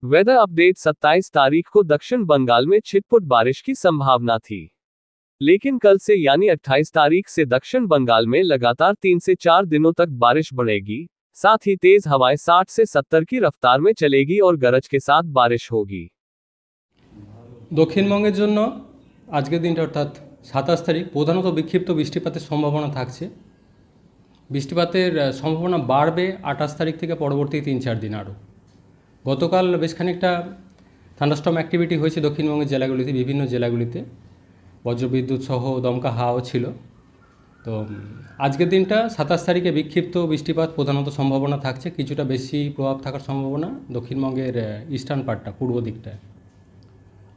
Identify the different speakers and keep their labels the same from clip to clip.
Speaker 1: Weather update 27 तारीख को दक्षिण बंगाल में छिटपुट बारिश की संभावना थी। लेकिन कल से यानी 28 तारीख से दक्षिण बंगाल में लगातार 3 से 4 दिनों तक बारिश बढ़ेगी, साथ ही तेज हवाएं 60 से 70 की रफ्तार में चलेगी और गरज के साथ बारिश होगी।
Speaker 2: দক্ষিণবঙ্গের জন্য আজকের দিনটা অর্থাৎ 27 তারিখ প্রধানত বিক্ষিপ্ত বৃষ্টিপাতের সম্ভাবনা থাকছে। বৃষ্টিপাতের সম্ভাবনা বাড়বে 28 তারিখ থেকে পরবর্তী 3-4 দিন আরও। গতকাল বেশ খানিকটা থান্ডারস্টর্ম অ্যাক্টিভিটি হয়েছে দক্ষিণবঙ্গের জেলাগুলিতে, বিভিন্ন জেলাগুলিতে বজ্রবিদ্যুৎ সহ দমকা হাওয়াও ছিল। তো আজকের দিনটা 27 তারিখে বিক্ষিপ্ত বৃষ্টিপাত প্রধানত সম্ভাবনা থাকছে, কিছুটা বেশি প্রভাব থাকার সম্ভাবনা দক্ষিণবঙ্গের ইস্টার্ন পার্টটা, পূর্ব দিকটায়।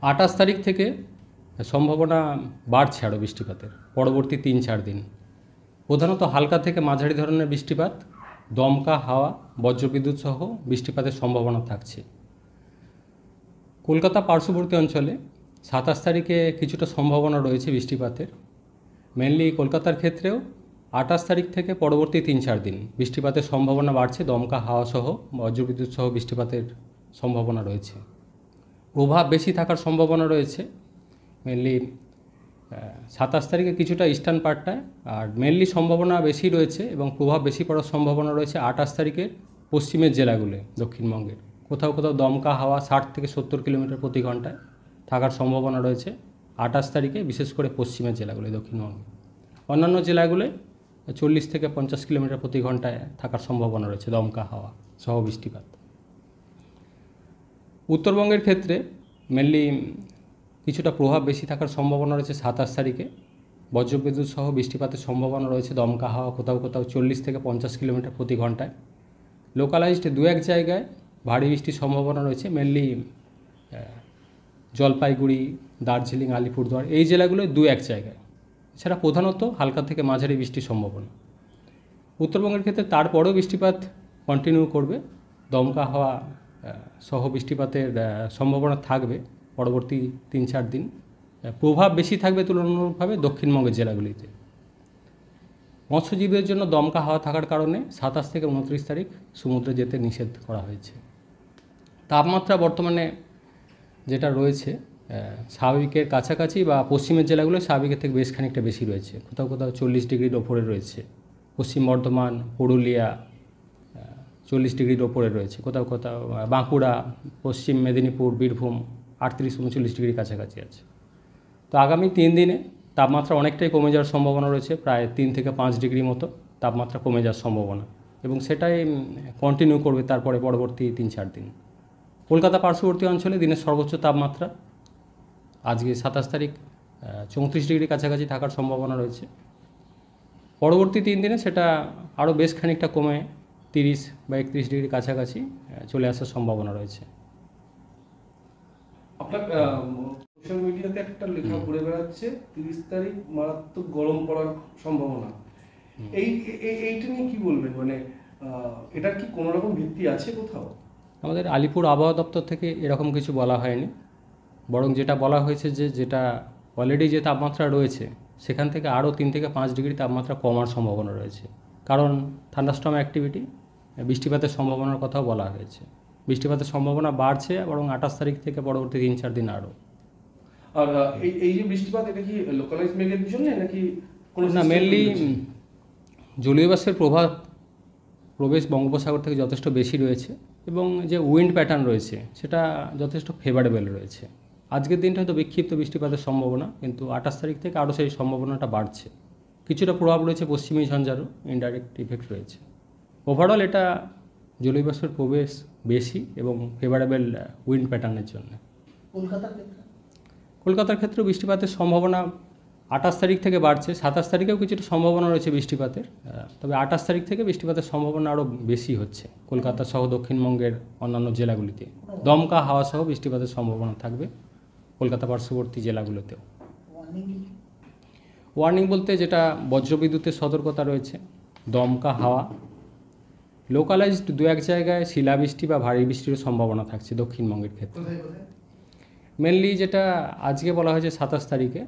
Speaker 2: 28 তারিখ থেকে সম্ভাবনা বাড়ছে আরও বৃষ্টিপাতের পরবর্তী 3-4 দিন। প্রধানত হালকা থেকে মাঝারি ধরনের বৃষ্টিপাত, দমকা হাওয়া, বজ্রবিদ্যুৎ সহ বৃষ্টিপাতের সম্ভাবনা থাকছে। কলকাতা পার্শ্ববর্তী অঞ্চলে 27 তারিখে কিছুটা সম্ভাবনা রয়েছে বৃষ্টিপাতের। মেনলি কলকাতার ক্ষেত্রেও 28 তারিখ থেকে পরবর্তী 3-4 দিন বৃষ্টিপাতের সম্ভাবনা বাড়ছে, দমকা হাওয়া সহ বজ্রবিদ্যুৎ সহ বৃষ্টিপাতের সম্ভাবনা রয়েছে। প্রভাব বেশি থাকার সম্ভাবনা রয়েছে মেনলি 27 তারিখে কিছুটা ইস্টার্ন পার্টটায়, আর মেনলি সম্ভাবনা বেশি রয়েছে এবং প্রভাব বেশি পড়ার সম্ভাবনা রয়েছে 28 তারিখের পশ্চিমের জেলাগুলোয় দক্ষিণবঙ্গের। কোথাও কোথাও দমকা হাওয়া 60 থেকে 70 কিলোমিটার প্রতি ঘন্টায় থাকার সম্ভাবনা রয়েছে 28 তারিখে, বিশেষ করে পশ্চিমের জেলাগুলোয় দক্ষিণবঙ্গে। অন্যান্য জেলাগুলোয় 40 থেকে 50 কিলোমিটার প্রতি ঘন্টায় থাকার সম্ভাবনা রয়েছে দমকা হাওয়া সহ বৃষ্টিপাত। উত্তরবঙ্গের ক্ষেত্রে মেনলি কিছুটা প্রভাব বেশি থাকার সম্ভাবনা রয়েছে 27 তারিখে, বজ্রবিদ্যুৎ সহ বৃষ্টিপাতের সম্ভাবনা রয়েছে, দমকা হাওয়া কোথাও কোথাও 40 থেকে 50 কিলোমিটার প্রতি ঘন্টায়। লোকালাইজড 2-1 জায়গায় ভারী বৃষ্টির সম্ভাবনা রয়েছে, মেনলি জলপাইগুড়ি, দার্জিলিং, আলিপুরদুয়ার এই জেলাগুলোয় 2-1 জায়গায়। এছাড়া প্রধানত হালকা থেকে মাঝারি বৃষ্টির সম্ভাবনা। উত্তরবঙ্গের ক্ষেত্রে তারপরেও বৃষ্টিপাত কন্টিনিউ করবে, দমকা হাওয়া সহ বৃষ্টিপাতের সম্ভাবনা থাকবে পরবর্তী 3-4 দিন। প্রভাব বেশি থাকবে তুলনামূলকভাবে দক্ষিণবঙ্গের জেলাগুলিতে। মৎস্যজীবীদের জন্য দমকা হাওয়া থাকার কারণে 27 থেকে 29 তারিখ সমুদ্রে যেতে নিষেধ করা হয়েছে। তাপমাত্রা বর্তমানে যেটা রয়েছে স্বাভাবিকের কাছাকাছি বা পশ্চিমের জেলাগুলো স্বাভাবিকের থেকে বেশ খানিকটা বেশি রয়েছে, কোথাও কোথাও 40 ডিগ্রির ওপরে রয়েছে। পশ্চিম বর্ধমান, পুরুলিয়া 40 ডিগ্রির ওপরে রয়েছে, কোথাও কোথাও বাঁকুড়া, পশ্চিম মেদিনীপুর, বীরভূম 38-39 ডিগ্রির কাছাকাছি আছে। তো আগামী 3 দিনে তাপমাত্রা অনেকটাই কমে যাওয়ার সম্ভাবনা রয়েছে, প্রায় 3 থেকে 5 ডিগ্রি মতো তাপমাত্রা কমে যাওয়ার সম্ভাবনা, এবং সেটাই কন্টিনিউ করবে তারপরে পরবর্তী 3-4 দিন। কলকাতা পার্শ্ববর্তী অঞ্চলে দিনের সর্বোচ্চ তাপমাত্রা আজকে 27 তারিখ 34 ডিগ্রি কাছাকাছি থাকার সম্ভাবনা রয়েছে। পরবর্তী 3 দিনে সেটা আরও বেশ খানিকটা কমে 30 বা 31 ডিগ্রি কাছাকাছি চলে আসার সম্ভাবনা রয়েছে।
Speaker 3: আপনার সোশ্যাল মিডিয়াতে একটা লেখা ঘুরে বেড়াচ্ছে 30 তারিখ মারাত্মক গরম পড়ার সম্ভাবনা। এইটা নিয়ে কি বলবেন? মানে এটার কি কোনো রকম ভিত্তি আছে কোথাও?
Speaker 2: আমাদের আলিপুর আবহাওয়া দপ্তর থেকে এরকম কিছু বলা হয়নি, বরং যেটা বলা হয়েছে যেটা অলরেডি যে তাপমাত্রা রয়েছে সেখান থেকে আরও 3 থেকে 5 ডিগ্রি তাপমাত্রা কমার সম্ভাবনা রয়েছে, কারণ থান্ডারস্টর্ম অ্যাক্টিভিটি, বৃষ্টিপাতের সম্ভাবনার কথাও বলা হয়েছে। বৃষ্টিপাতের সম্ভাবনা বাড়ছে বরং 28 তারিখ থেকে পরবর্তী 3-4 দিন আরও।
Speaker 3: আর এই যে বৃষ্টিপাত, এটা কি লোকালাইজ মেঘের জন্য নাকি কোনো
Speaker 2: না, মেনলি জলীয় বাষ্পের প্রবেশ বঙ্গোপসাগর থেকে যথেষ্ট বেশি রয়েছে এবং যে উইন্ড প্যাটার্ন রয়েছে সেটা যথেষ্ট ফেভারেবল রয়েছে। আজকের দিনটা হয়তো বিক্ষিপ্ত বৃষ্টিপাতের সম্ভাবনা, কিন্তু 28 তারিখ থেকে আরও সেই সম্ভাবনাটা বাড়ছে। কিছুটা প্রভাব রয়েছে পশ্চিমী ঝঞ্ঝারও, ইনডাইরেক্ট ইফেক্ট রয়েছে। ওভারঅল এটা জলীয় বাষ্পের প্রবেশ বেশি এবং ফেভারেবল উইন্ড প্যাটার্নের জন্য। কলকাতার ক্ষেত্রেও বৃষ্টিপাতের সম্ভাবনা 28 তারিখ থেকে বাড়ছে, 27 তারিখেও কিছুটা সম্ভাবনা রয়েছে বৃষ্টিপাতের, তবে 28 তারিখ থেকে বৃষ্টিপাতের সম্ভাবনা আরও বেশি হচ্ছে কলকাতা সহ দক্ষিণবঙ্গের অন্যান্য জেলাগুলিতে। দমকা হাওয়া সহ বৃষ্টিপাতের সম্ভাবনা থাকবে কলকাতা পার্শ্ববর্তী জেলাগুলোতেও। ওয়ার্নিং বলতে যেটা বজ্রবিদ্যুতের সতর্কতা রয়েছে, দমকা হাওয়া, লোকালাইজড 2-1 জায়গায় শিলাবৃষ্টি বা ভারী বৃষ্টিরও সম্ভাবনা থাকছে দক্ষিণবঙ্গের ক্ষেত্রে। মেনলি যেটা আজকে বলা হয়েছে 27 তারিখে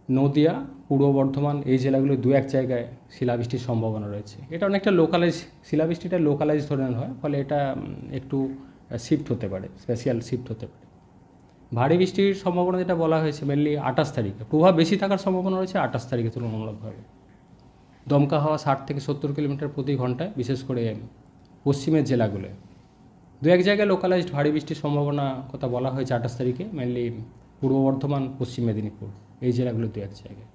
Speaker 2: নদিয়া, পূর্ব বর্ধমান এই জেলাগুলো 2-1 জায়গায় শিলাবৃষ্টির সম্ভাবনা রয়েছে। এটা অনেকটা লোকালাইজ, শিলাবৃষ্টিটা লোকালাইজ ধরে হয়, ফলে এটা একটু শিফট হতে পারে, স্পেশাল শিফট হতে পারে। ভারী বৃষ্টির সম্ভাবনা যেটা বলা হয়েছে মেনলি 28 তারিখে, প্রভাব বেশি থাকার সম্ভাবনা রয়েছে 28 তারিখে তুলনামূলকভাবে। দমকা হাওয়া 60 থেকে 70 কিলোমিটার প্রতি ঘন্টায়, বিশেষ করে পশ্চিমের জেলাগুলোয়। দু এক জায়গায় লোকালাইজড ভারী বৃষ্টির সম্ভাবনা কথা বলা হয়েছে 28 তারিখে, মেনলি পূর্ব বর্ধমান, পশ্চিম মেদিনীপুর, এই জেলাগুলো দু এক জায়গায়।